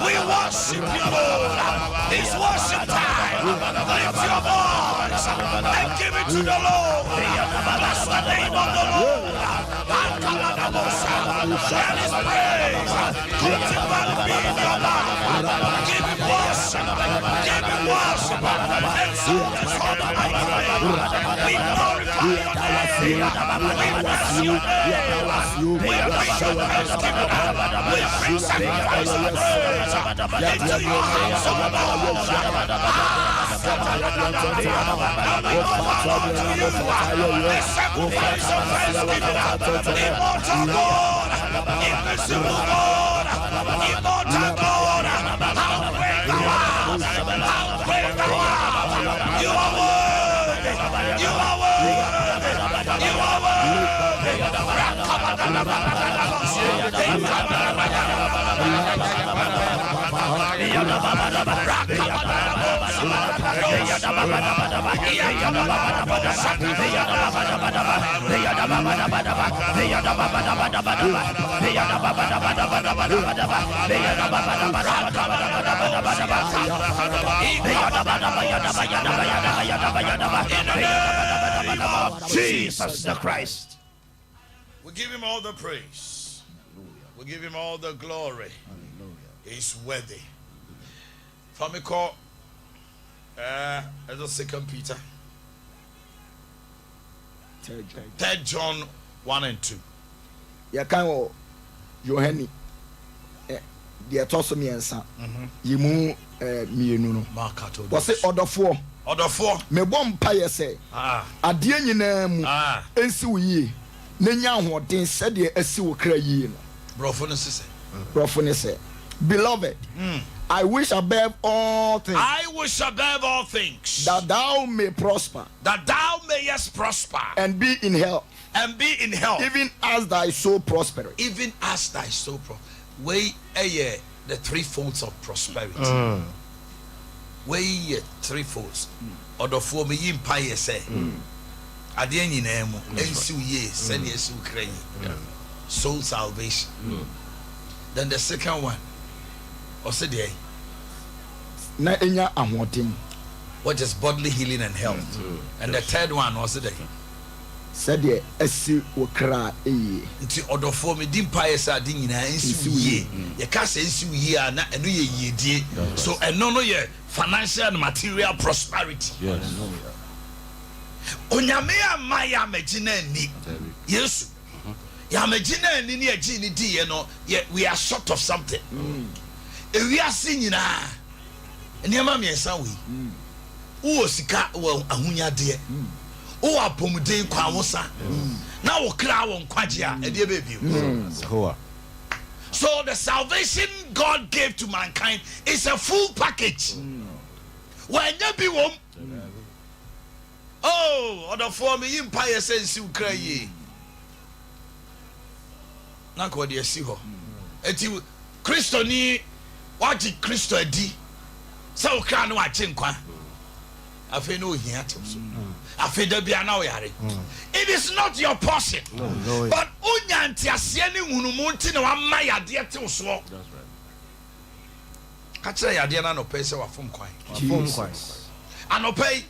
We worship you, Lord. It's worship time. Lift your voice and give it to the Lord. Bless the name of the Lord. That is praise. Continually be in your life. Give him worship. Give him worship. And so this whole night we glorify your name. We bless your name. We bring your thanksgiving. We bring sacrifice of praise into your house, O Lord. A sacrifice of thanksgiving. Immortal God, invisible God, immortal God. How great thou art! How great thou art! You are worthy! You are worthy! You are Jesus the Christ. We give him all the praise. We give him all the glory. He's worthy. From me call as a 2 Peter 3 John 1 and 2. Ya kan o Yohani de toso miensa yimu mienu no wo se odofo me bom pa ye se ade nyina mu ensi wo yie na nya ahoden se de asi wo kra yie no brofo ne se beloved, I wish above all things. I wish above all things that thou may prosper. That thou mayest prosper. And be in health. And be in health. Even as thy soul prospereth. Even as thy soul prospereth. Weigh the three folds of prosperity. Weigh three folds. Odo for me yimpa ye say. Ade nyina mu ensi ye send yesu kra yi. Soul salvation. Then the second one, Osidie. Na enya ahotem. What is bodily healing and health. And the third one, Osidie. Said ye esi okra eye. Nti odofo me dimpa ye sa de nyina ensi ye. Ye ka se ensi ye na eno ye yedie. So eno no ye financial and material prosperity. Yes. Onyame amaya magina ni. Yesu. Ya magina ni agi ni di ye no, we are short of something. We are singing nneema miensa we. Wo sika wo ahunya de. Wo apomuden kwa wosa. Na wo kra wo nkwaje a e de bebi. So the salvation God gave to mankind is a full package. When you be wom. Oh, other for me empire sense you cry ye. Na ko de asi ho. Eti Kristo ni waji Kristo adi. Sa o kra no wache nkwa. Afi no hia temso. Afi da bia na o yare. It is not your portion. No. But unya ntiase ne hunumu nti na wa ma yade te so. That's right. Ka kire yade na no pese wa fom kwan. Fom kwan. Anopai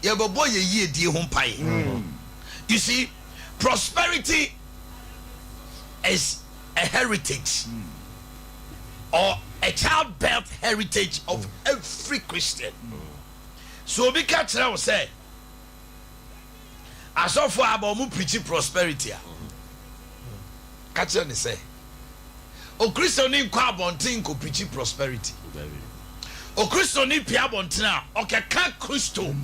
ye bobo ye yie die ho pai. You see, prosperity is a heritage or a childbirth heritage of every Christian. So we catch now say as of for about mu preach prosperity. Catch on say o Christian ni kwa bontin ko preach prosperity. O Christian ni pia bontin a o keka Christo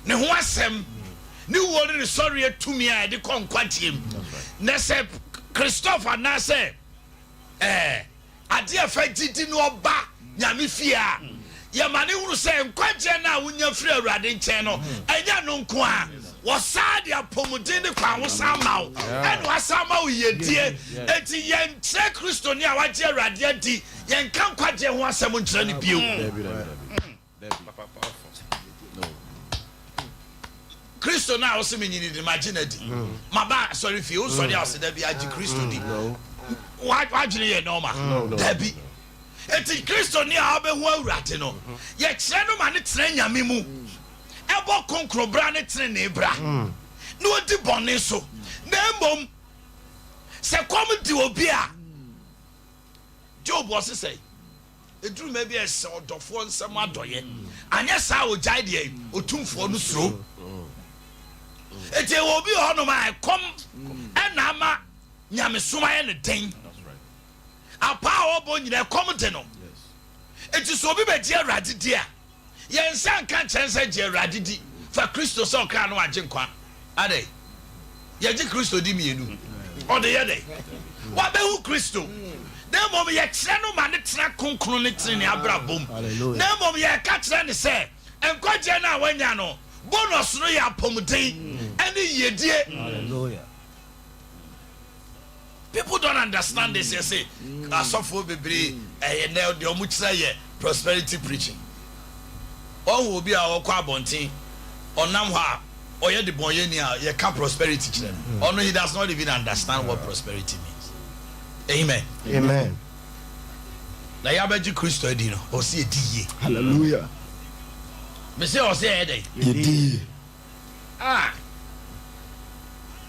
ne ho asem ni wo ni sorry atumi a de kon kwatiem na se Christopher na se ade afa gidi no oba nyame fia ye mane huru se nkwaje na wonya firi awurade nchen no enya no nko a wɔsaa de apɔmuden de kwan wo sa ma wo ɛna wasa ma wo yɛdie enti yɛnkyerɛ kristo ni a wagye awurade adi yɛnka nkwagye ho asɛm nkyerɛ no bio kristo na wo se menyini de magye no adi maba sɔre fie wo sɔre a wo se da bi agye kristo di wadwene yɛ nɔɔma dabi enti kristo ni a wobɛhu awurade no yɛkyerɛ no ma ne tena nyame mu ɛbɔ konkrobra ne tene ne bra na odi bɔne so na mmom sɛ kɔm di obi a Job ɔse sɛ ɛduru ma bi ɛsɛ ɔdɔfoɔ nsɛm adɔyɛ anyɛ saa ogyae deɛ ɔtumfoɔ no suro ɛti ɛwɔ obi hɔ nom a ɛkɔm ɛna ama nyamesom ayɛ ne den apa a wɔbɔ nyina ɛkɔm de no ɛti sɛ obi bɛgye awurade di a yɛnsa nka nkyɛn sɛ gye awurade di fa kristo sɛ ɔkra no agye nkwa adɛ yɛgye kristo di mmienu ɔde yɛ dɛ wabɛhu kristo na mmom yɛkyerɛ no ma ne tena kronkron ne tene ne abrabom na mmom yɛka kyerɛ ne sɛ nkwagye no a wanya no bonus no yɛ apɔmuden ɛne yɛdie. People don't understand this. You say, asofo bebre na de omu kyerɛ yɛ prosperity preaching. Ɔho obi a ɔkɔ abɔnten ɔnam hɔ a ɔyɛ de bɔnyɛ ni a yɛka prosperity kyerɛ no. Ɔno he does not even understand what prosperity means. Amen. Amen. Na yabɛgye Kristo adi no ɔsi edi yie. Hallelujah. Me say ɔsi ɛyɛ Edi.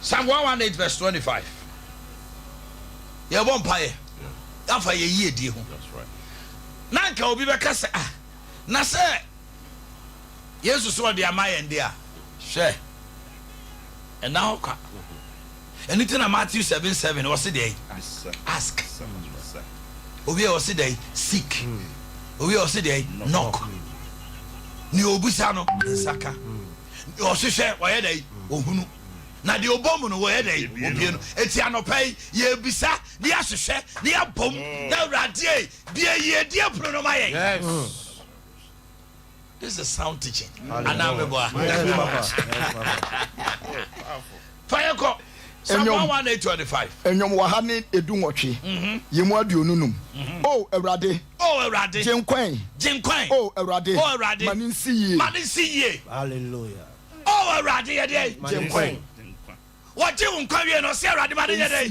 Psalm 118 verse 25. Yɛbɔ mpaeɛ afa yɛyie die ho na nka obi bɛka sɛ na sɛ yesu so ɔde ama yɛn de a hwɛ ɛna hɔ kwa ɛno nti na Matthew 7:7 wɔse deɛ ask obi a wɔse deɛ seek obi a wɔse deɛ knock ne obusa no nsaka ɔhwehwɛ wɔyɛ deɛ ohunu na de obomu no wɔyɛ dɛ obie no eti anɔpɛ yɛbisa ne yɛhwehwɛ ne yɛbom na awurade bia yɛdie pono no ma yɛn. This is sound teaching. Anameboa. Fire call. Psalm 118:25. Enyom wa ha ne edu nwɔtwe. Yemu aduonu num. Oh awurade. Oh awurade. Jinkwan. Oh awurade. Oh awurade. Maninsi yie. Maninsi yie. Hallelujah. Oh awurade yɛde. Jinkwan. What you won't come here no say already man day.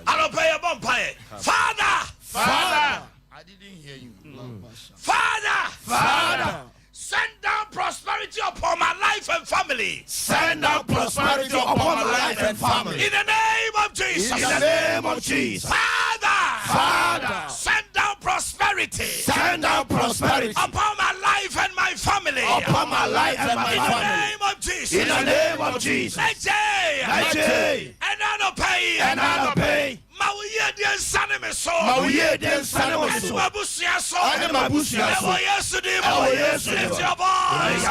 I'll pay a bumpire. Father. I didn't hear you. Father. Send down prosperity upon my life and family. Send down prosperity upon my life and family. In the name of Jesus. In the name of Jesus. Father. Send down prosperity. Send down prosperity upon my life and my family. Upon my life and my family. In the name of Jesus. In the name of Jesus. And I pay. Mauye den sane me so. Mauye den sane me so. Mabusia so. Ane mabusia so. Ewo Yesu di mo. Ewo Yesu di mo. Lift your voice.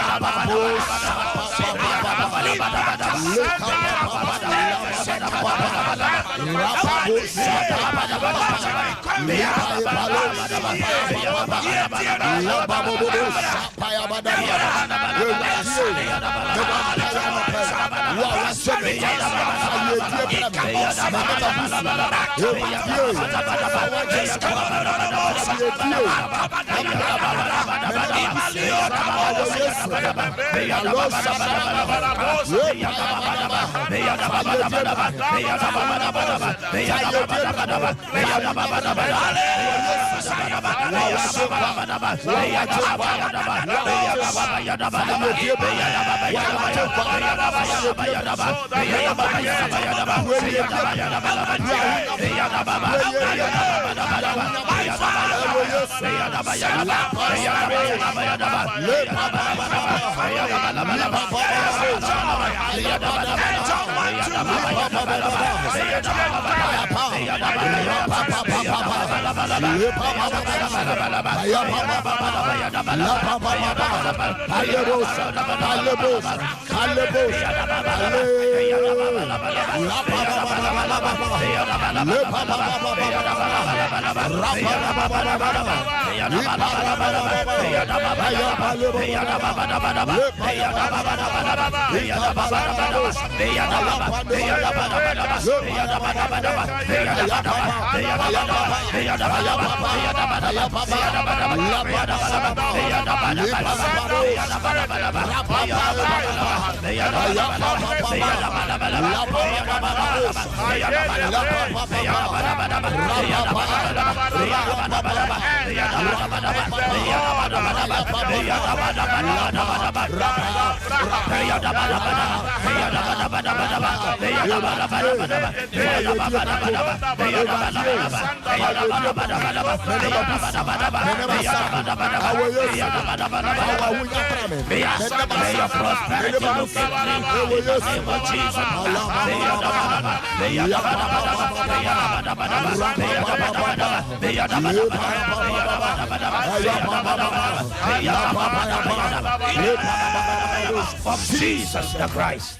Of Jesus the Christ.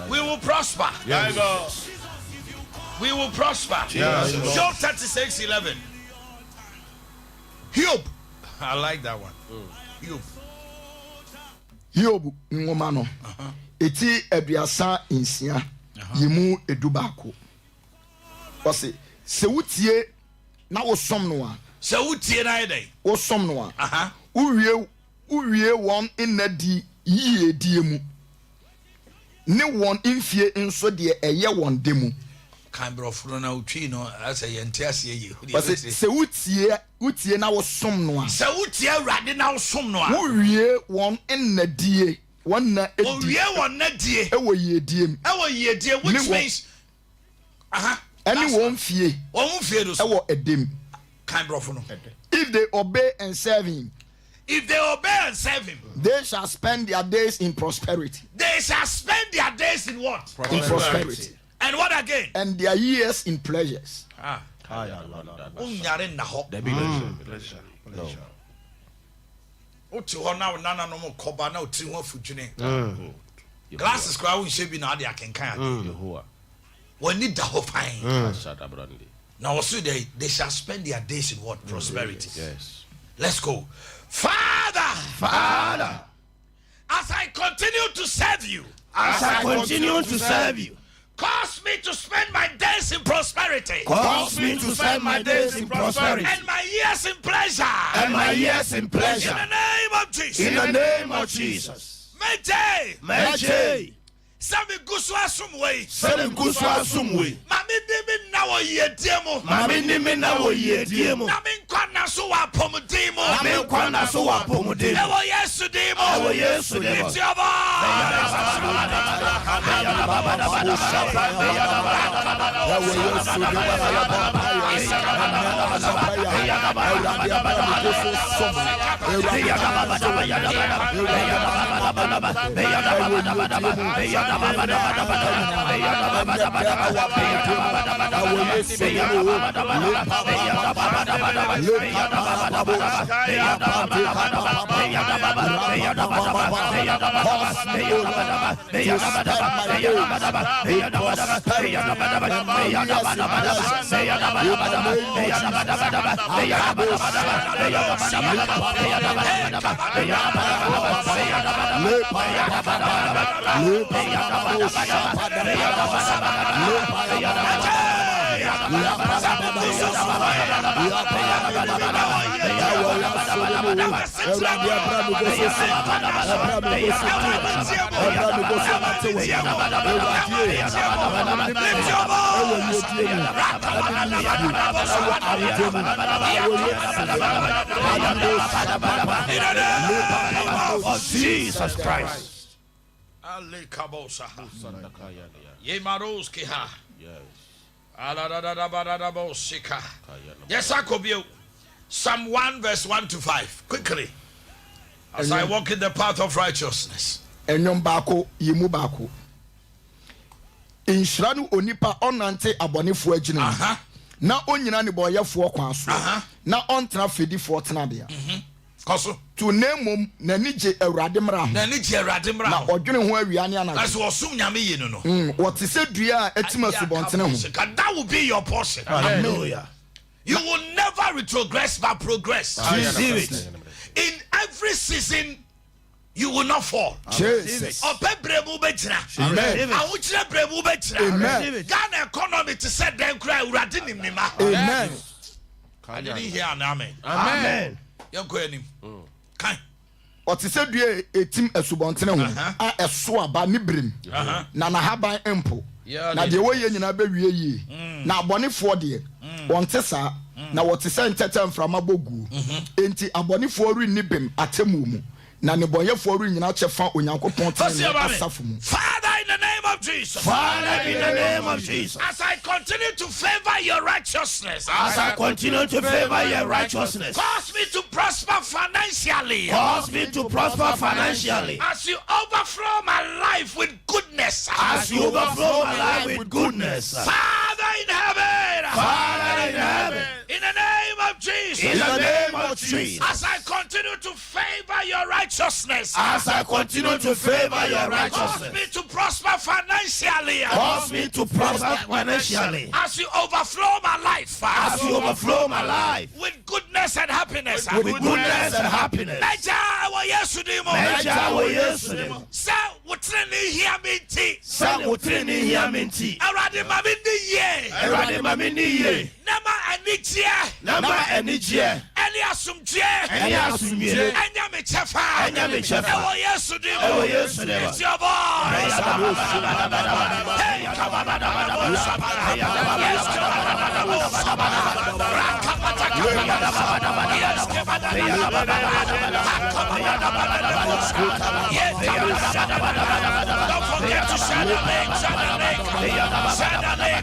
We will prosper. Yes. We will prosper. Yes. Job 36:11. Hiob. I like that one. Hiob. Hiob ngoma no. Eti aduasa insia. Yemu edubako. Wase se wutie na wosom no a. Se wutie na yedai. Wosom no a. Uwie won inadi yie die mu. Ne won infie nso de eye won de mu. Kan brofro na utwi no asa yente ase ye. Wase se wutie na wosom no a. Se wutie awrade na wosom no a. Uwie won inadie. One na edi. Uwie won na die. Ewo ye die mu. Ewo ye die, which means any one fie. One fie do so. Ewo edem. Kan brofo no. If they obey and serve him. If they obey and serve him, they shall spend their days in prosperity. They shall spend their days in what? In prosperity. And what again? And their years in pleasures. Unyare na ho. Pleasure. Oti ho na nana no mo koba na oti ho afudwene. Glasses kwa wo hye bi na ade akenkan ade. Yehowa. Woni da ho fine. Now also they shall spend their days in what? Prosperity. Yes. Let's go. Father, as I continue to serve you, cause me to spend my days in prosperity. And my years in pleasure. In the name of Jesus. In the name of Jesus. Meje. Sami gusu asumwe. Mami nimi na wo yediemo. Nami nkwana so wa pomodimo. Ewo Yesu dimo. Lift your of Jesus Christ. Yes, I could be. Psalm 1 verse 1 to 5. Quickly. As I walk in the path of righteousness. Enyom bako yimu bako. Inshiranu onipa onante abonefo agina. na onyina ne boyefo kwan so na ontra fedi fo tena bia koso to nemom na nije awurade mra ho na nije awurade mra na ho odwene ho awia ne ana aso osum nyame ye no wote se dua a etima subontene ho that will be your portion. Hallelujah. You will never retrogress but progress. Receive it. In every season you will not fall. Jesus. Amen. Amen. Ghana economy to set them cry. Amen. I didn't hear an amen. Amen. Young Queen. Kind. What is said, etim esubontene ho a eso aba ne brem na na haban empo na de wo ye nyina ba wie yi na abonefo de wonte sa na wote se ntete mframa bogu enti abonefo ru ni bem atemu mu na ne boyefo ru nyina chefa onyankopon tene asafo mu. Father, in the name of Jesus. Father, in the name of Jesus. As I continue to favor your righteousness. As I continue to favor your righteousness. Cause me to prosper financially. Cause me to prosper financially. As you overflow my life with goodness. As you overflow my life with goodness. Father in heaven. Father in heaven. In the name of Jesus. In the name of Jesus. As I continue to favor your righteousness. As I continue to favor your righteousness. Cause me to prosper financially. Cause me to prosper financially. As you overflow my life. As you overflow my life. With goodness and happiness. With goodness and happiness. Meja wa Yesu dimo. Meja wa Yesu dimo. Sa wutreni hiya minti. Sa wutreni hiya minti. Awurade ma mi ni ye. Awurade ma mi ni ye. Nama anijie. Nama anijie. Eni asumjie. Eni asumjie. Enya me chefa. Enya me chefa. Ewo Yesu dimo. Ewo Yesu dimo. It's your voice. Don't forget to share the link. Share the link. Share the link.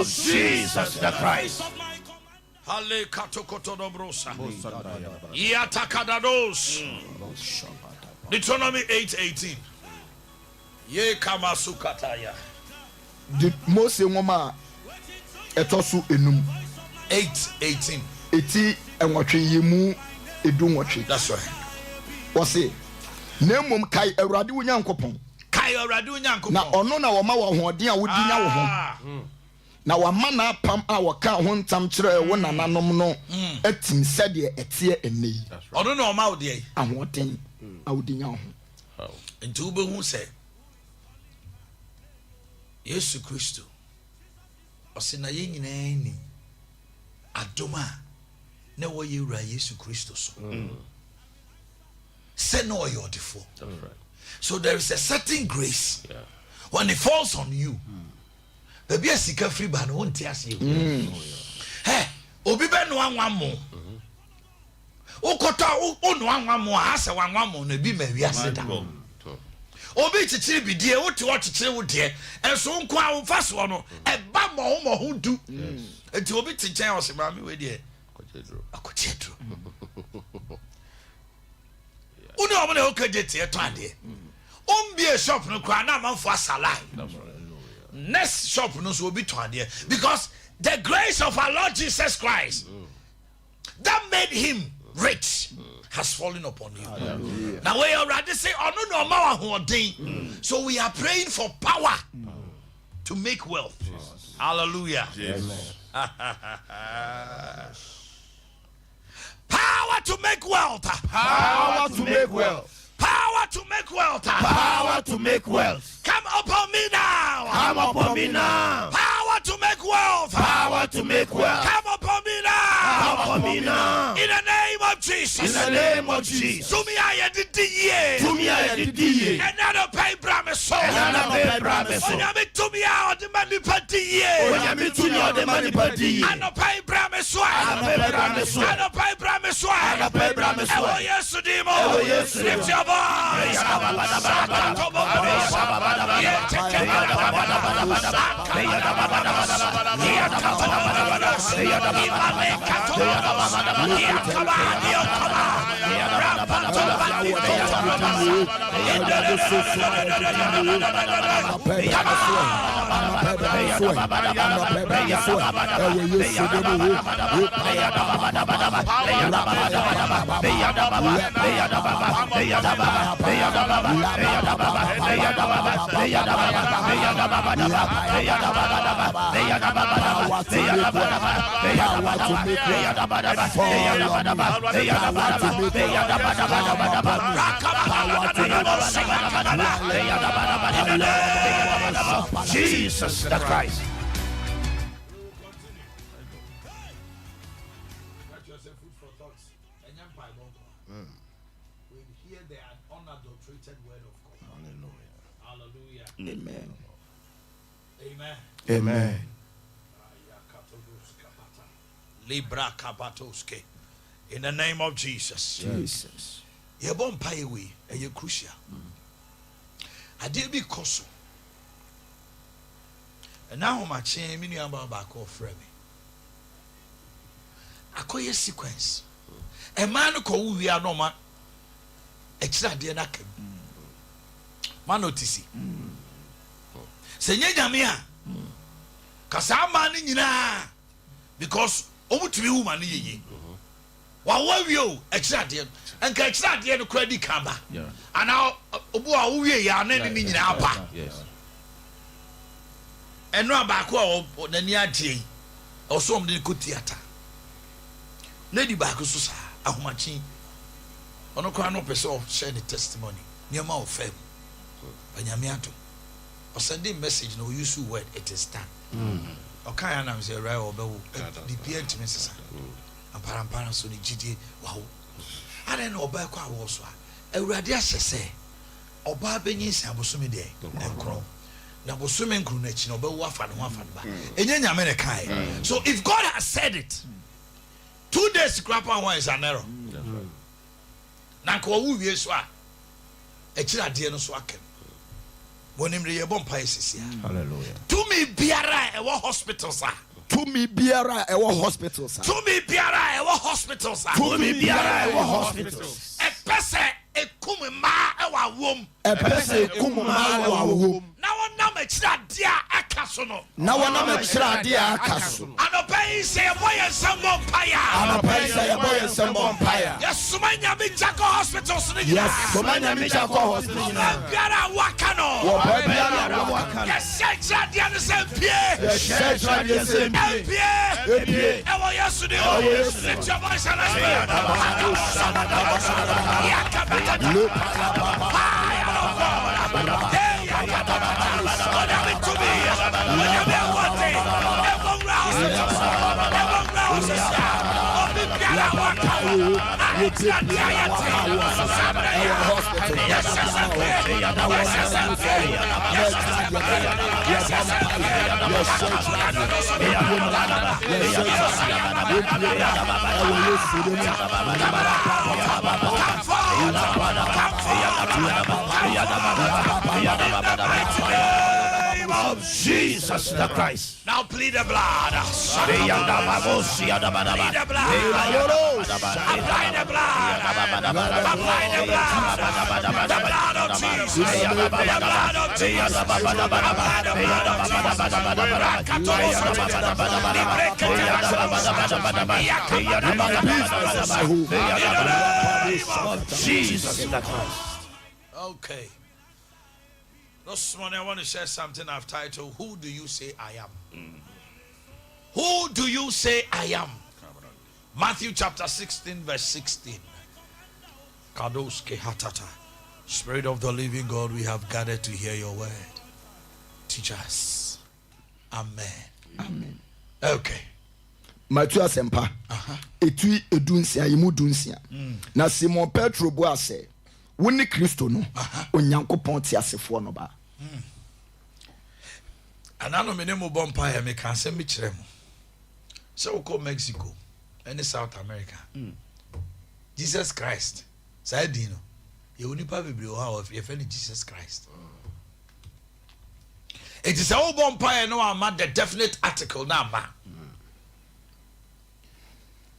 Jesus the Christ. Hale katokotodobrosa. Yatakadados. Deuteronomy 8:18. Ye kamasukataya. The Mose ngoma etosu enum 8:18. Eti enwotwe yemu edu nwotwe. That's right. Wose nemom kai awurade wonyankopon. Kai awurade wonyankopon. Na ono na wo ma wo hoden a wodi nya wo ho. Na wa ma na pam a wo ka ho ntam kire wo nananom no atim sede etie enei. Ono na o ma wo de ahoden a wodi nya ho. Nti wo be hu se Yesu Kristo osina ye nyina ni adoma na wo ye wura Yesu Kristo so. Say no you're the fool. So there is a certain grace when it falls on you. Baby asika free ban won't ask you. Hey, obi be no anwan mo. Ukota o no anwan mo asa wanwan mo na bi ma wi aseda. Obi chichiri bidie wote wo chichiri wo de enso nko a wo fa so no e ba mo ho du. Enti obi tichen o se ma me we de akochedro. Uni omo na okaje tie to ade. Ombie shop no kwa na manfo asalai. next shop no so will be there because the grace of our Lord Jesus Christ that made him rich has fallen upon you. Now we already say so we are praying for power to make wealth. Hallelujah. Power to make wealth. Power to make wealth. Power to make wealth. Power to make wealth. Come upon me now. Come upon me now. Power to make wealth. Power to make wealth. Come upon me now. Come upon me now. In the name of Jesus. In the name of Jesus. To me I did the year. To me I did the year. Another pay promise. Another pay promise. Onyame to me out the money party year. Onyame to me out the money party year. Another pay promise. Another pay promise. Another pay promise. Another pay promise. Oh yes, demo. Lift your voice. Jesus the Christ. We hear the unadulterated word of God. Hallelujah. Amen. Amen. Amen. Libra kapatoske. In the name of Jesus. Jesus. Ye bon pay we e ye crucial. Ade bi koso. And now my chain me nu amba ba ko frɛ me. Akoye sequence. A man ko wi anoma e kira de na kam. Man notice. Se nye nyame a kasa man ni nyina because omutumi woman ni yeye. Wa wi o e kira de enka e kira de no kra di kaba. Ana obu a wo wi ya na ni nyina apa. Yes. Eno abako a nani adie o so om de ko theater. Lady back so sa ahomachi ono kwa no person share the testimony niema of fame banyame ato o sending message no use word it is done okay and am say right obewo the pnt message ampara so ni gidi wow are no oba kwa wo so a awurade ahye oba benyi san bosome de enkro na bosome nkru na chi na obewo afa ne ho afa ba enye nyame ne kai so if God has said it 2 days scrap one is an error. Nanko wu wie so a e kira de no so akem. Wonim re ye bom pa esisi a. Hallelujah. To me biara e wo hospital sa. To me biara e wo hospital sa. To me biara e wo hospital sa. To me biara e wo hospital. E pese e kum ma e wa wom. E pese kum ma wa wom. Na wona ma kira de a aka so no. Na wona ma kira de a aka so. Anopai say boy ensembon paya. Anopai say boy ensembon paya. Yes, Somanya mi jako hospitals ni. Yes, Somanya mi jako hospital ni. Biara wakano. Wo biara wakano. Yes, kira de an sempie. Yes, kira de sempie. Epie. Ewo yesu de o. Lift your voice and speak. of Jesus the Christ. Now plead the blood. Plead the blood. Apply the blood. Apply the blood. The blood of Jesus. The blood of Jesus. Apply the blood of Jesus the Christ. Okay. This morning I want to share something I've titled, Who Do You Say I Am? Who do you say I am? Matthew chapter 16 verse 16. Kadoske hatata. Spirit of the living God, we have gathered to hear your word. Teach us. Amen. Amen. Okay. Matthew Sempa. Etui edunsia yimu dunsia. Na Simon Petro bo ase. Woni Kristo no. Onyankopon ti asefo no ba. Anano me ne mo bompa ya me kan se me kire mo. Se wo ko Mexico and South America. Jesus Christ. Say dino. Ye oni pa bebre o ha of ye fe Jesus Christ. It is a wo bompa ya no ama the definite article na ma.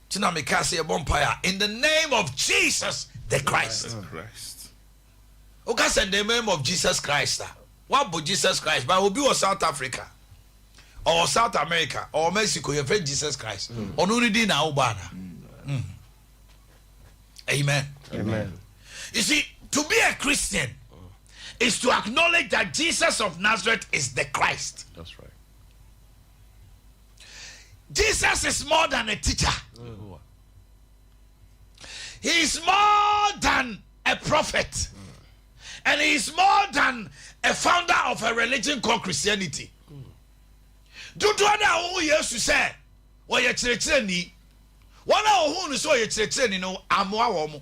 Tina me ka se bompa ya in the name of Jesus the Christ. Okay, say the name of Jesus Christ. What about Jesus Christ? But will be or South Africa or South America or Mexico, your friend Jesus Christ. Or no need now, Amen. Amen. You see, to be a Christian is to acknowledge that Jesus of Nazareth is the Christ. That's right. Jesus is more than a teacher. He is more than a prophet. And he is more than a founder of a religion called Christianity. Do to other who used to say, "Well, you're church-ni." One of whom is so you're church-ni, no, I'm one.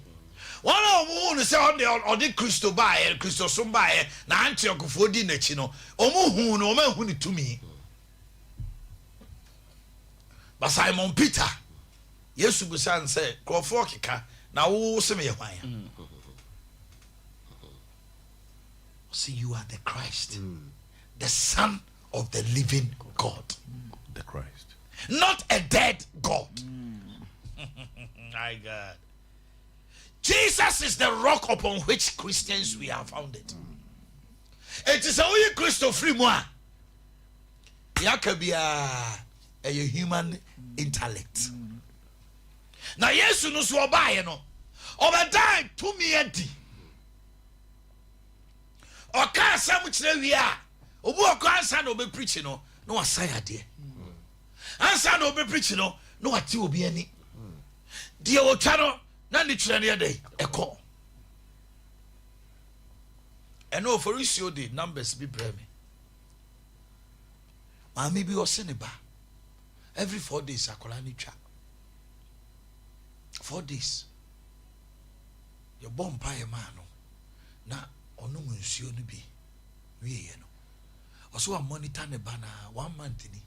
One of whom is on the Christo by Christo Sompa, na Antioch for dinner, chino, Omu, no man who to me. But Simon Peter, yes, you san say, Crawfordika, now who send me a wire. See, you are the Christ, the Son of the living God. The Christ. Not a dead God. My God. Jesus is the rock upon which Christians we are founded. It is only Christo free moi. Yakabia a human intellect. Now, yes, you know, so buy no. Over time, to me, Eddie. Or can't some which we are. Or walk answer no be preaching no asaya dear. Answer no be preaching no what you will be any. Dear old channel, none the day a call. And no for you the numbers be brave. Mammy be or Seneba. Every 4 days I call any chat. 4 days. Your bomb pie man na ono nsuo no bi wiye no also a monitor ne bana 1 month ni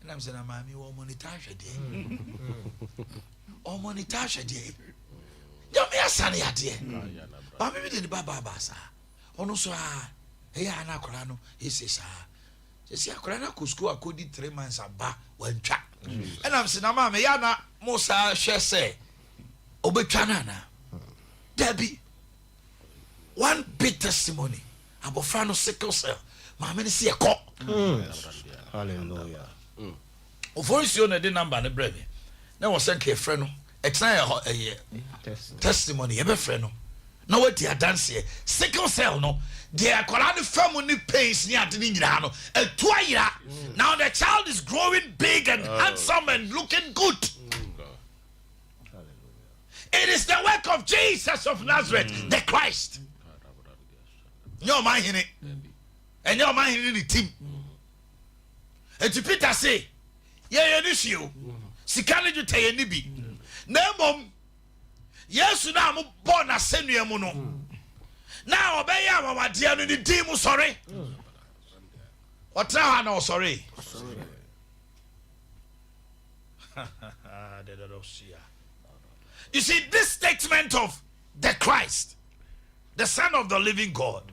and I'm saying mami wo monitor hwede o monitor hwede yo me asane ade ba me bi de baba sa ono so a eya na akora no ese sa se akora na ko school akodi 3 months aba wantwa and I'm saying mami ya na Musa hwe se obetwa na Debbie, one big testimony about Frano sickle cell. My many see a call. Hallelujah. For you know the number and the bread. Now was sent a friend. It's not a testimony, ever friend. Now what they are dancing sickle cell no. They are calling the family pains near the Ninjano. A 2 year. Now the child is growing big and handsome and looking good. It is the work of Jesus of Nazareth, the Christ. Your mind in it, and your mind in the team. And to Peter say, "Yeah, this you. Sikani you tell you nibi. Nemom. Yes, now I'm born as senior mono. Now obey ya mama dear no the team sorry. What now no sorry. You see, this statement of the Christ, the Son of the living God,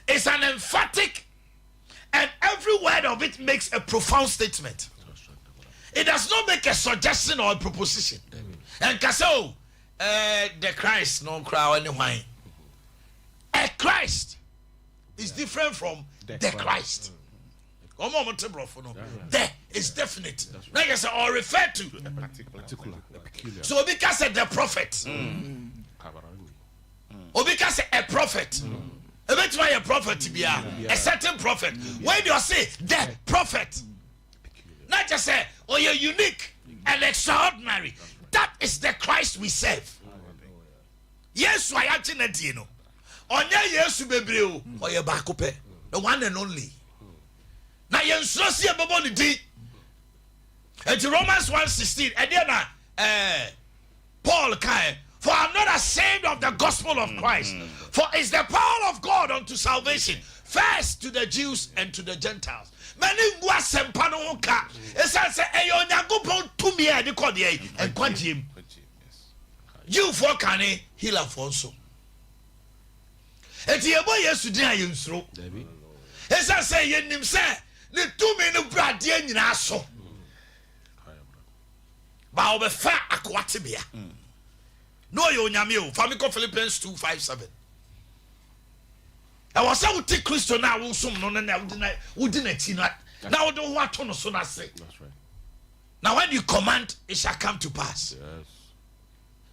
is an emphatic And every word of it makes a profound statement. It does not make a suggestion or a proposition. And Kaso, the Christ, no crowd, anyway. A Christ is different from the Christ. There is definite. Like I said, or refer to. So because the prophet. Or because a prophet. A bit why a prophet to be a certain prophet. When you say the prophet. Not just say, oh, you're unique and extraordinary. That is the Christ we serve. Yes, I actually know. Onya Yesu bebreo or your bakope, the one and only. Now you see a bubble di. And Romans 1:16, and then Paul kai, for I'm not ashamed of the gospel of Christ, for it's the power of God unto salvation, first to the Jews and to the Gentiles. Many ngwa sempano ka. Esa say eyo Nyankopon tumi e de kode and kwagiem. You for can heal for so. Eti ebo Yesu din ayensro. Esa say yenim say ne tumi no brade nyina so. Ba obefa akwate bia. No yo nyame o. Famiko Philippians 2:5-7. I was out to Christo now, who some no wouldn't see that. Now don't want to know so I say. That's right. Now when you command, it shall come to pass. Yes.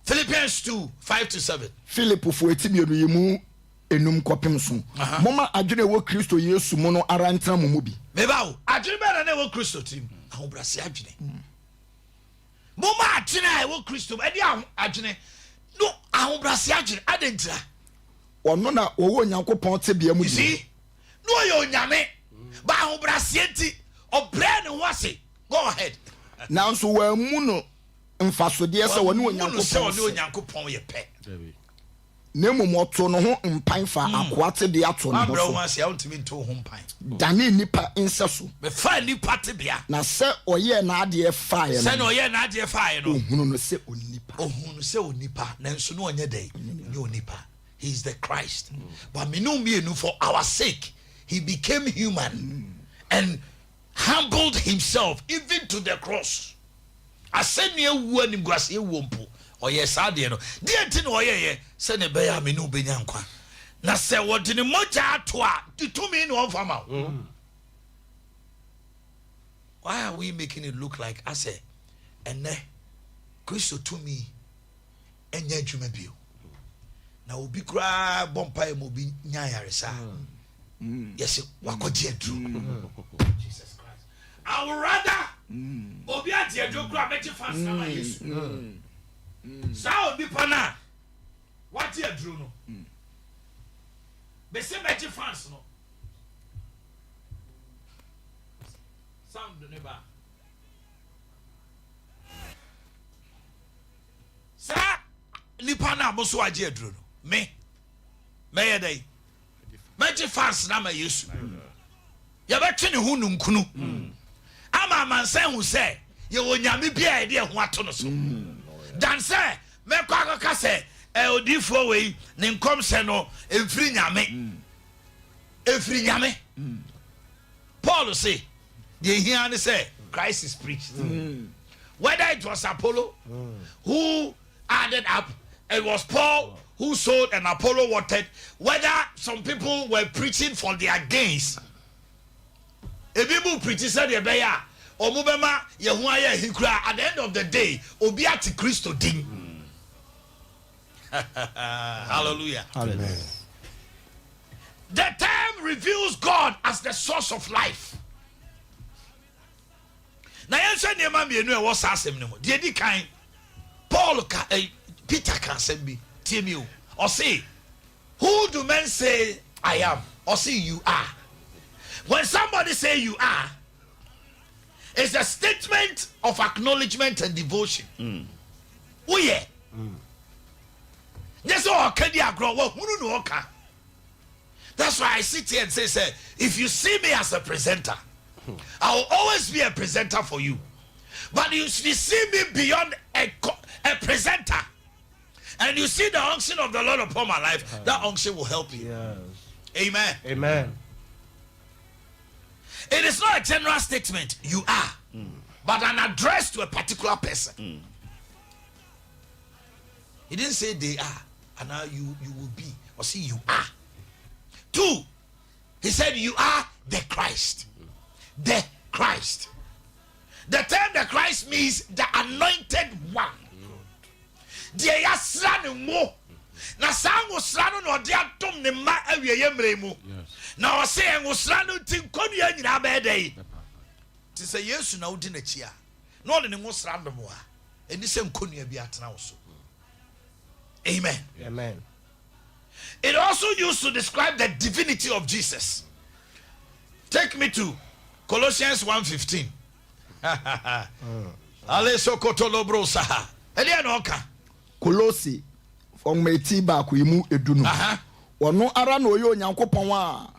Philippians 2:5-7. Philip for etimienu enum kopem so. Mama adwene wo Christo Yesu mo no arantra mo bi. Meba o, adwene be na wo Christo tim. Ahobrase adwene. Mama adwene wo Christo, e dia adwene. No, ahobrase adwene adentra. Ono na owo Nyankopon te bia mu. See? No yo nyame. Ba ahobrasienti obre ne ho ase. Go ahead. Now so we mu no mfasode se woni Onyankopon. Se woni Onyankopon ye pe. Nemu moto no ho mpan fa akoate de ato no ho. Abra ho ase a untimi nto ho mpan. Dane nipa nse so. Me fa nipa te bia. Na se oye na ade fa ye no. Se no oye na ade fa ye no. Ohunu no se onipa. Ohunu se onipa. Na nso no onye dai. Ni onipa. He is the Christ. But for our sake, he became human and humbled himself even to the cross. I said near one in grass, wompo, or yes, I did. Dear Tin or ye, send a bear me no benyankwa. Na say what in the mocha to 2 men one farmer. Why are we making it look like I say, and ne Christo to me and yet you may be. Na obi kura bompa mo bi nyayare sa. Yes, wakoje adru. Jesus Christ. I would rather obi ati adru kura meji fans na ma Yesu. Sa obi pana. What adru no? Be se meji fans no. Sound the neighbor. Sa nipa na mo so age adru no. Me day. Magic fans na ma Yesu. Ya betwe ne hu nunkunu. Ama man say hu say ye wonyame bia e de ho ato no so. Dan say me kwa ka say odifo we ne nkom se no emfiri nyame. Efiri nyame. Paul say the here ne say Christ is preached. Whether it was Apollo who added up, it was Paul who sowed and Apollo watered, whether some people were preaching for their gains. A people preaching said they beya or mubema yehuaya hikra at the end of the day obiati Christo ding. Hallelujah. Amen. The term reveals God as the source of life. Na yense niema mienu e wo sasem ne mo. De di kan Paul ka Peter can send me. Timio, or say, who do men say I am? Or say you are? When somebody say you are, it's a statement of acknowledgement and devotion. Oh yeah. That's why I sit here and say, if you see me as a presenter, I will always be a presenter for you. But if you see me beyond a presenter, and you see the unction of the Lord upon my life, that unction will help you. Yes. Amen. Amen. It is not a general statement. You are, but an address to a particular person. He didn't say they are, and now you will be, or see you are. 2, he said you are the Christ. The Christ. The term the Christ means the anointed one. The yasran mo. Na sango srano no de atom ne ma awieye mremu. Na o se en srano tin konua nyina ba dai. Ti se Yesu na odi na chi a. Na o de ne ngo srando mo a. Eni se konua bi atena wo so. Amen. Amen. It also used to describe the divinity of Jesus. Take me to Colossians 1:15. Ale sokotolo brosa. Elia no ka. Colossi from meti ba ko imu edunu. Ono ara na oyo Onyankopon a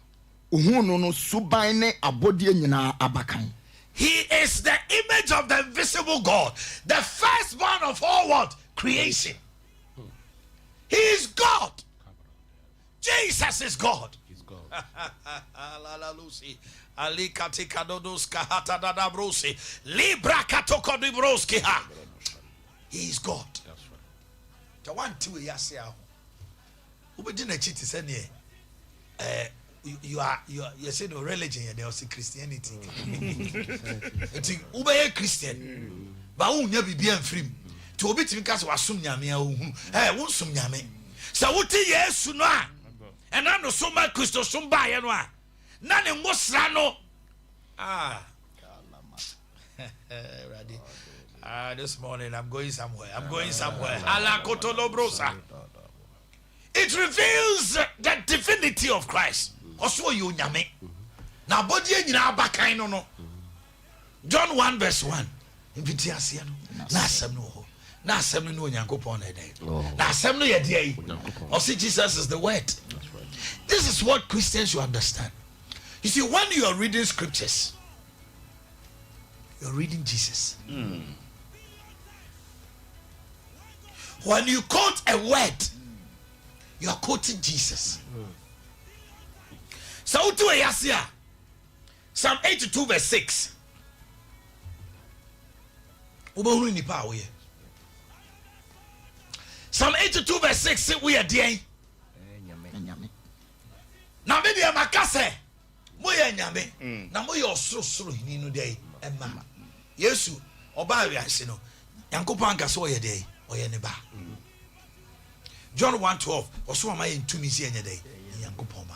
ohunu no suban ne abodie nyina abakan. He is the image of the invisible God, the firstborn of all what? Creation. He is God. Jesus is God. He's God. Ali katika dodoska hata dada brosi libra katoko di broski ha. He is God. That's right. The one two yase aho. Ubedi na chiti say ne you are say no religion there was Christianity. Enti ubeye Christian. Ba unya bibia mfrim. To obi timi ka so wasum nyame a ohunu. Wo sum nyame. Sa wuti Yesu no a. Ena no so ma Christo sum ba ye no a. Na ne ngosra no. This morning I'm going somewhere. It reveals the divinity of Christ. Also you nyame. Na body nyina abakan no. John 1:1. Impiti ase no. Na asem no ho. Na asem no Onyankopon na dey. Na asem no ye dey. Also Jesus is the word. This is what Christians should understand. You see, when you are reading scriptures, you're reading Jesus. When you quote a word, you are quoting Jesus. So to Yasia, Psalm 82:6. Psalm 82:6 we are there. Now maybe I'm a kase. Moye nyame na moye osoro hini no dey ema Yesu oba wiase no Yankopon anka so oye dey oye ne ba. John 1:12 oso ama ye ntumi si enye dey Yankopon ba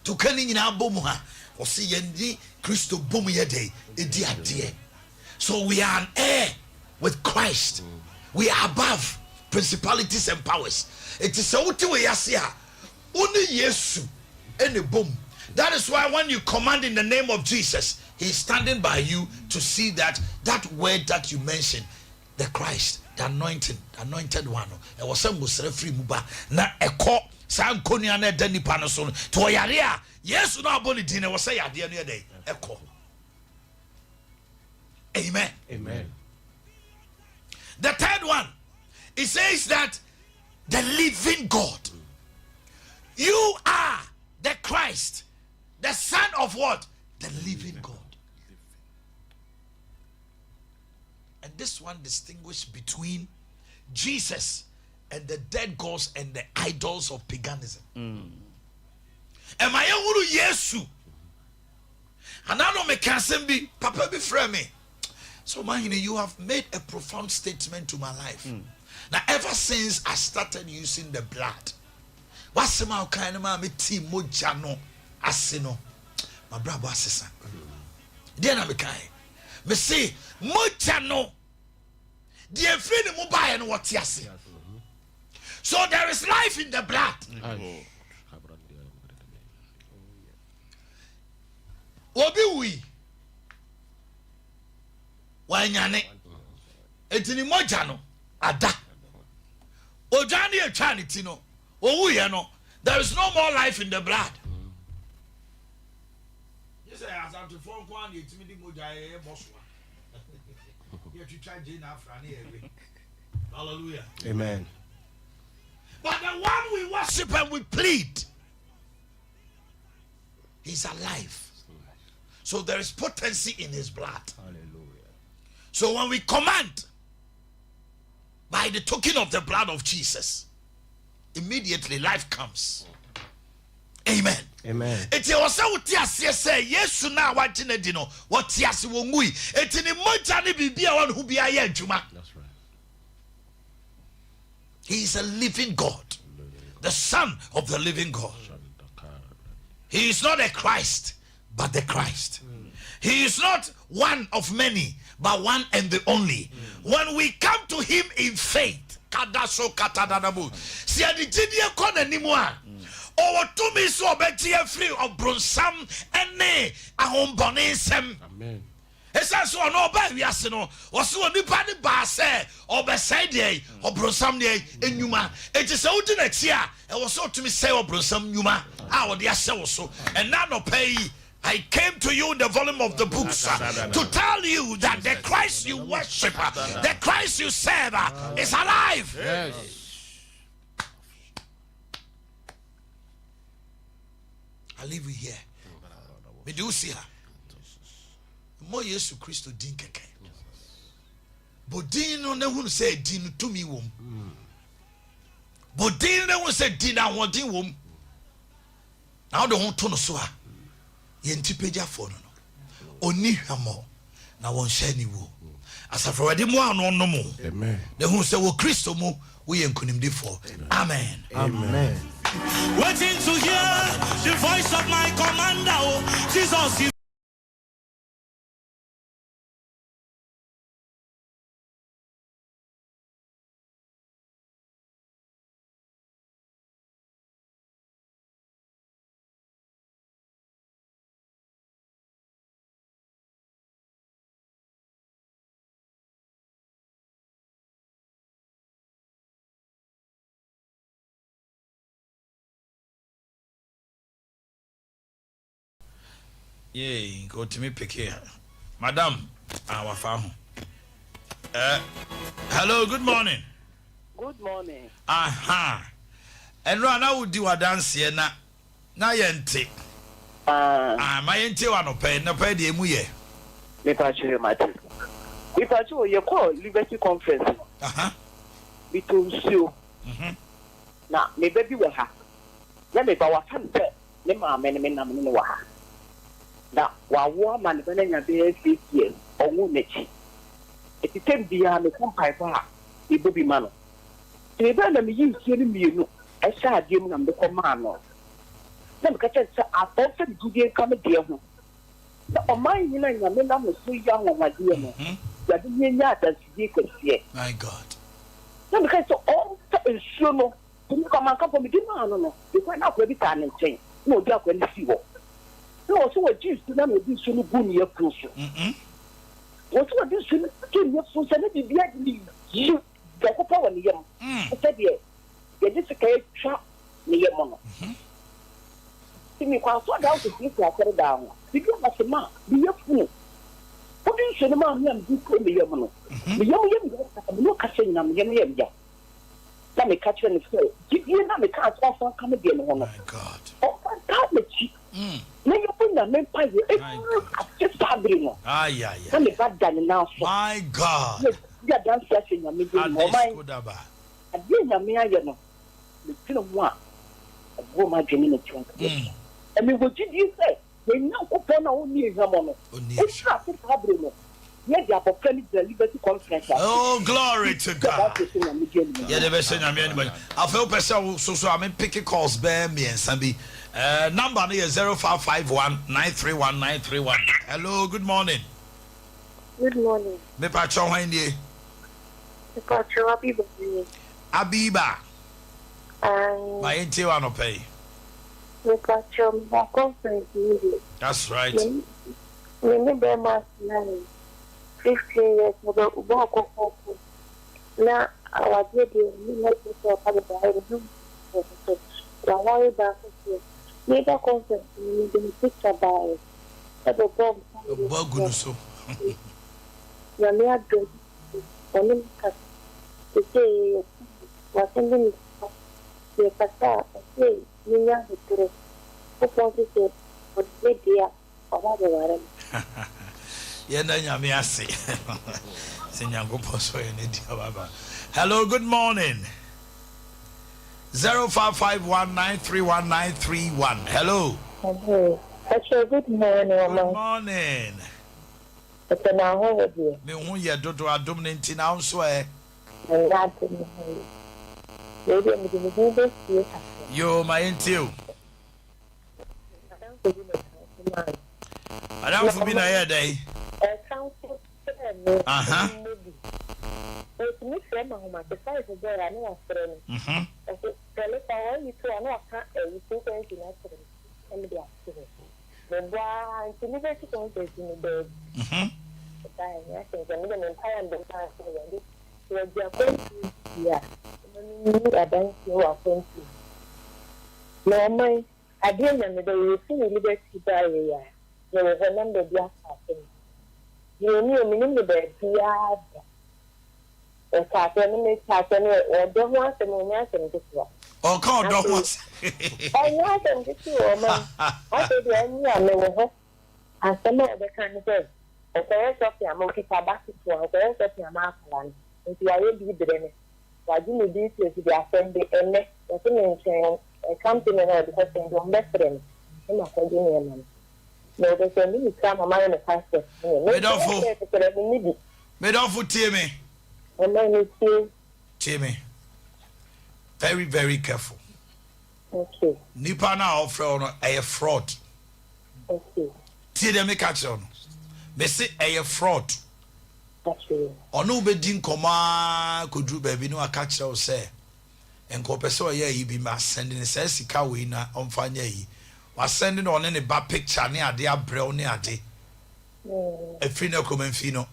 to kani nyina bomu ha osi ye ndi Kristo bomu ye dey edi ade. So we are an heir with Christ. We are above principalities and powers. It is so to we yase a only Yesu ene bom. That is why when you command in the name of Jesus, he is standing by you to see that word that you mentioned, the Christ, the anointed one. It was some free muba na eko san konia na dani panoso to yare a yes no aboli din e was say ade no dey eko. Amen. Amen. The third one, it says that the living God. You are the Christ. The Son of what? The living God. And this one distinguished between Jesus and the dead gods and the idols of paganism. Am I able to Yesu? And I know me can be Papa be frame me. So Omanhene, you have made a profound statement to my life. Now ever since I started using the blood, what's my kind of me ti moja no asino my brother asesa then I kai me say moja no the free mo buy no what yase. So there is life in the blood. Obi wi wanyane etini moja no ada ojani e twa ne ti no owu ye no. There is no more life in the blood. You say as am to phone kwan ye timi di moja ye boswa. You to try je na afra na ye. Hallelujah. Amen. But the one we worship and we plead, he's alive. So there is potency in his blood. Hallelujah. So when we command by the token of the blood of Jesus, immediately life comes. Amen. Amen. Eti wasa wuti ase say Yesu na wagye na di no woti ase wo ngui eti ni moja ne bibia wan hu bia ye adwuma. That's right. He is a living God, the Son of the living God. He is not a Christ, but the Christ. He is not one of many, but one and the only. When we come to him in faith, kadaso katadanabu. Si adijidie kona nimwa. Owo tumi so obetie free of bronsam ene ahombone nsem. Amen. Esa so no ba wiase no wo se onipa ne ba se obesai de obronsam ne enwuma eti se wodi na ti a e wo so tumi se obronsam nwuma a wo de ahye wo so and na no pay. I came to you in the volume of the books to tell you that the Christ you worship, the Christ you serve is alive. Yes. I leave you here. Me do see her. Mo Yesu Christo din keke. But din no na hu say din to me wom. But din na hu say din na won din wom. Now the won to no so a. Yenti peja for no. Oni hwamo na won hye ni wo. Asafrodi mu ano no mo. Amen. The hu say wo Christo mu we yenkunimdifo. Amen. Amen. Waiting to hear the voice of my commander, oh, Jesus. Yeah, go to me pick here. Madam, our farm. Hello, good morning. Good morning. Aha. And run out do a dance here na yente. My yente one pay no pay the muye. Me pachu mate. We pachu you call Liberty Conference. Between you. Na me baby we ha. Ya me ba wa fan pe. Me ma me na me wa ha. Na wa wo man be na be 6 years owu nechi eti tem bia me kom pai fa e bobi ma no e be na me yi nsie ni mienu e sha adiem na me kom ma no na me ka che a to se dudie ka me die ho na o man yi na nya me na mo so ya ho ma die no ya de nya ta sie ko sie My God. na me ka so o ta ensuo no ni ko man ka po me di ma no no e ko na ko bi ta ne nchen na o di akwa ni si wo. No, so what you do, I'm doing so good near proof. What you do, you so send it be you get a power near. I said, yeah, this is a trap near Mono. See me, I saw down to sleep, I said down. Because of the man, be a fool. What do you say, the man, and do for me, Mono? The young no catching them, young. Let me catch you in the field. Give you another cat off come again. Oh my God. Oh, my God, the cheap. Now you put the men pie. Just fabric. Ah, yeah. Let me back down now. My God. Yeah, dance session. I'm making more mind. I didn't mean, I know. The film one. I go my dream in a trunk. I mean, what did you say? They now open only Ramon. It's not fabric. Yeah, they are proclaiming the Liberty Conference. Oh, glory to God. Yeah, the best anybody. I feel person so I mean picking calls bear me and Sambi. Number is 0551 931 931. Hello, good morning. Good morning. Me pacho hwanye. Me pacho Abiba. Abiba. My ente wa no pay. Me pacho my conference meeting. That's right. Me be mas 15 years ago, Boakye. Now, our baby, we let you talk about the Why back here? Neither concept, we didn't picture by it. But the bomb, Bogunuso. the mere good, only cut. To say, what's in the Kasa, say, Nina, the Puro, who wanted to say, what they dear, or whatever. Yena nyame ase. Senyangopo so ene dia baba. Hello, good morning. 0551931931. Hello. Hello. Good morning, Good morning. It's an hour with you. Me hu ye dodo adom ne nti na so And that's in the maybe I'm going to do this. yo my intio. Adam for me na here day. It's me friend of mine. The size of there, I know a friend. I said, tell us how you two are not you two friends in accident. And the accident. The boy, it's university conference in the bed. I think I'm going to entire and the time for you. So you're going to, yeah. I don't know what I'm no, my, I didn't know that you see liberty barrier. You will remember the after. You knew me in the bed, or don't want them on that and this one. Oh, God, don't want. I know them this woman. I said, I know, and some other kind of thing. The rest of your monkey tabacco, the rest of your mouth land, and you are really dreaming. Why do you do to the assembly and next, the thing come to me because they don't best friend. I'm not a gentleman. No, they can really come a man in the pastor. Me don't for Timmy. And then you see, Timmy. Very, very careful. okay, Nipa na offer a fraud. okay, Tie dem catch on. Me say a fraud. that's true. Ono be din koma kodru baby no aka kire o say. Enko pese o ye yi bi ma send ni say sika we na omfa nya yi. Wa send no ne ba picture ne ade abrel ne ade. Efri na komanfi no.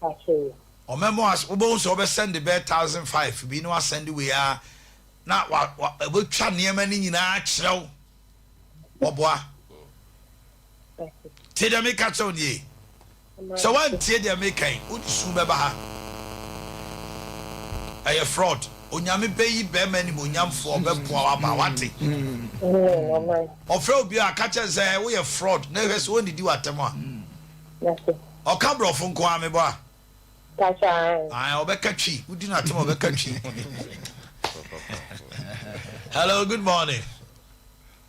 That's true. O memo as obo so be send the 1,005 bi no send we a na wa we twa ne ma ni nyina kire wo. Oboa. Tie dem catch on ye. So one tie dem kan udi su be ba ha. Aye fraud. Onyame beyi be mani mo nyamfo obepoa aba wate. Ofre obi a ka che say we fraud na hwe so onidi watem a. Yes. O ka brofo nko ame bo a. Kasha. Ah obeka twi, udi na atem obeka twi. Hello, good morning.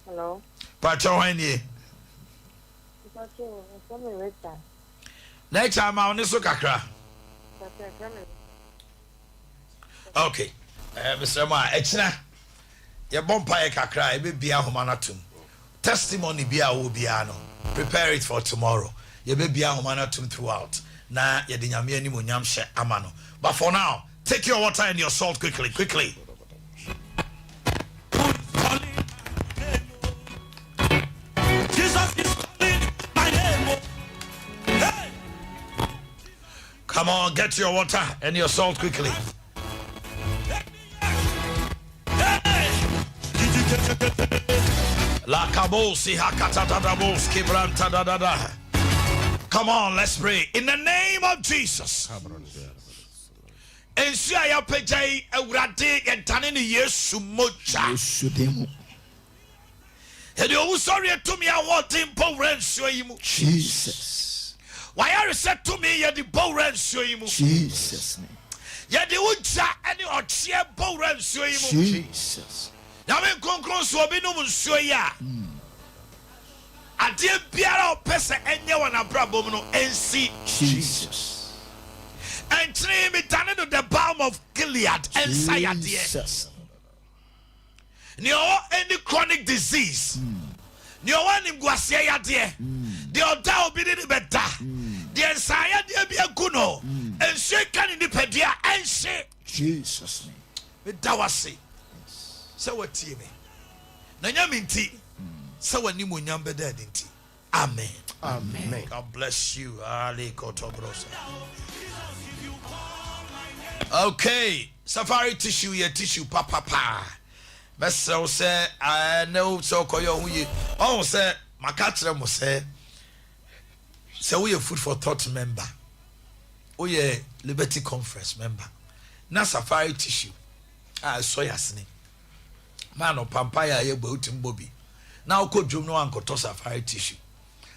Hello. Pacho hwanie. Next time I so kakra. Okay. Mr. Ma, echna. Ye bompa e kakra e be bia homa na tum. Testimony bia wo bia no. Prepare it for tomorrow. Ye be bia homa na tum throughout. Na ye de nyame ani mo nyam hye ama no. But for now, take your water and your salt quickly. Jesus is calling my name. Hey! Come on, get your water and your salt quickly. La kabosi hakata dadabos kibranta dadada. Come on, let's pray. In the name of Jesus. Ensia ya pejai awrade yentane ni Yesu mocha. Edi owu sorry to me awotin powrensuo yimu. Jesus. Why are you said to me ye di powrensuo yimu? Jesus. Ye di uja ani ochie powrensuo yimu. Jesus. Na me konkron so obi no nsuo ya. Ade biara opese enye wana brabom no ensi. Jesus. And train me turn to the balm of Gilead and say Jesus. Nyo any chronic disease. Nyo wani mguasia ya die. The oda obidi ni beta. The ensaya die bi aguno. Ense kan ni pedia ense. Jesus name. Me dawase. Se watie me. Na nyame nti. Se wani mo nyambe da nti. Amen. Amen. God bless you. Ali Kotobrosa. Okay, safari tissue, your tissue, papa. Best so say, I know so call you. Oh, say, my catcher must say, we are food for thought member. We are Liberty Conference member. Na safari tissue. I saw yasni. Man of Pampaya, ye boating Bobby. Now, could you know Uncle Safari tissue?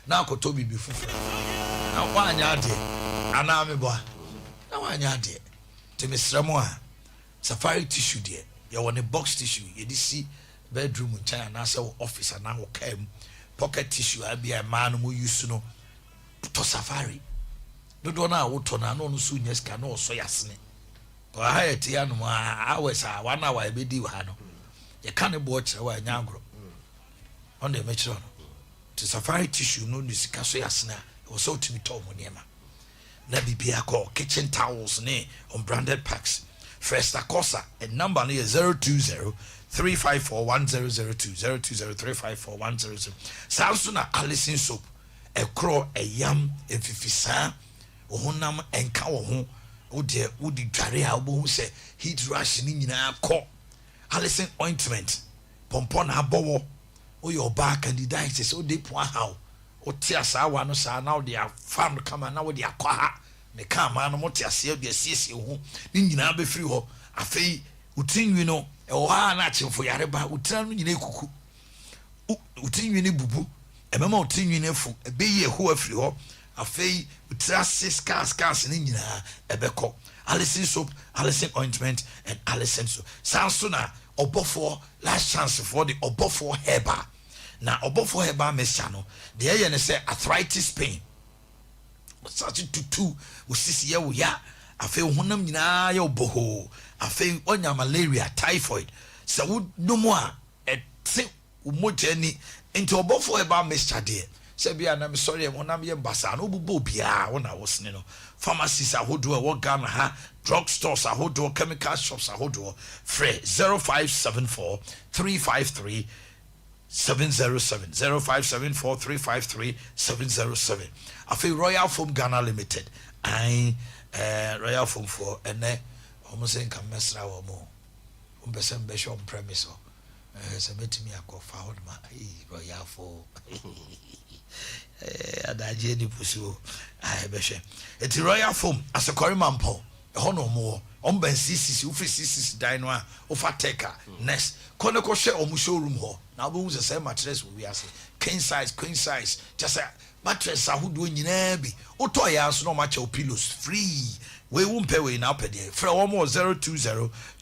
na akoto bibi fufura na wanya ade ana me boa na wanya ade te mesramo a safari tissue de ye won box tissue ye di si bedroom ncha na say office na wo kam pocket tissue abia man mo use no to safari dodo na wo to na no so nya ska no so yasne ko ha eti anu ma awesa 1 hour e be di wa no ye kan bo kire wa nya agro on the metro no to safari tissue no ni sika so yasne wo so timi to mo niema na bibia ko kitchen towels ne unbranded packs first akosa and number no 020 3541002 020 3541002 Samsung Allison soap a crow a yam a fifisa ohunam enka wo ho wo de wodi dware a wo say heat rush ni nyina ko Allison ointment pompon abowo o your back candidiasis so dey po how o tia sa wa no sa na wo de afam kama na wo de akwa me ka ma no mo tia se de siesie ho ni nyina be free ho afei utinwi no e wo ha na chimfo yare ba utira no nyina ekuku utinwi ni bubu e mema utinwi ni fu e be ye ho afiri ho afei utira scars ni nyina e be ko Allison soap, Allison ointment and Allison soap Sansuna obofo last chance for the obofo herba na obofo herba mesiano de ye ne say arthritis pain such to usisi ye wo ya afei honam nyina ye oboho afei onya malaria typhoid se wo nomo a ete umoja ni into obofo herba mixture de se bia na me sorry honam ye basa no bubo bia wona wosne no pharmacies ahodo e wo Ghana ha drug stores ahodo chemical shops ahodo free 0574 353 707 0574 353 707 afei Royal Foam Ghana Limited Royal Foam for ene almost in kamesra wo mo umbesem be show premise se metimi akofa hodma Royal Foam adaje ni pusu behwe eti Royal Foam asokori mampo ho no mo omban CCC office dan no a ofa teka next kono ko hwe omu showroom ho na obo use say mattress we ase king size queen size just say mattress ahodo nyina bi oto ya so no ma che pillows free we won pay we now pay there for one more 020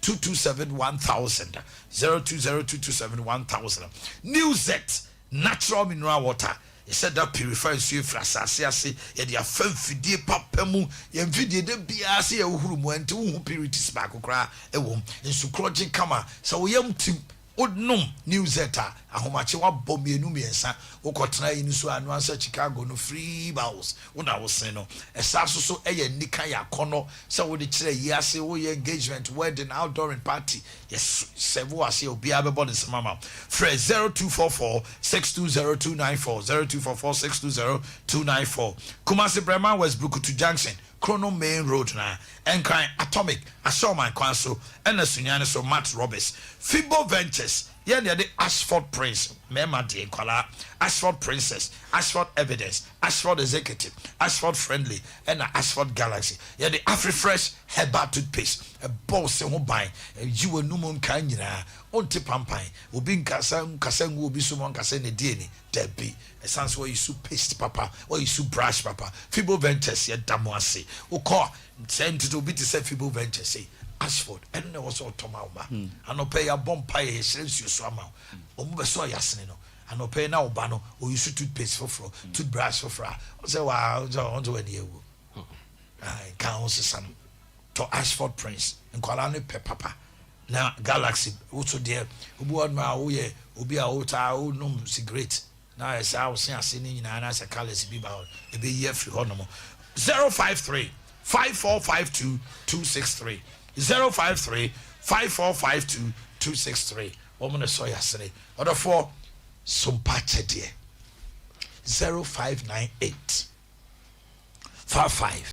227 1000 020 227 1000 New Zet natural mineral water. He said that purifies you from asase ye dia famfidie papamu ye mfidie de bia se ye uhuru mu enti hu purities ba kokra ewom nsukroje kama so wo yam tim odnum New Zeta ahomache wa bomienu miensa ukotena yi nso anu ansa Chicago no free bows una wo sen no esaso so eye nika ya kono se wo de kire yi ase wo ye engagement wedding outdoor party yes sevo ase obi abebo de semama free 0244 620294 0244 620294 Kumasi Bremen Westbrook to Junction Chrono Main Road na Enkran Atomic Ashoman Kwanso and Sunyane so Matt Roberts Fibo Ventures yeah the Ashford Prince Mema de Kola Ashford Princess Ashford Evidence Ashford Executive Ashford Friendly and Ashford Galaxy yeah the AfriFresh Herbal Toothpaste a boss who buy you a numon kanyina onti pampan obi nkasa ngu obi so mon kasa ne die ni debi essence where you soup paste papa or you soup brush papa Fibo Ventures ya damo ase ukọ send to be to say Fibo Ventures say Ashford and there was all Tomama and pay a bomb pie shells you swam omu so yasne no and pay now bano or you should toothpaste for toothbrush for fra say wow on to any ewu I can't say to Ashford Prince and Kolane pe papa na Galaxy also there obu ma wo ye obi a wo ta wo num cigarette na esa wo se ase ni nyina na se colors bi ba e be ye free ho no 053 5452 263 053 5452 263 woman so yasere order for Sompa chede 0598 55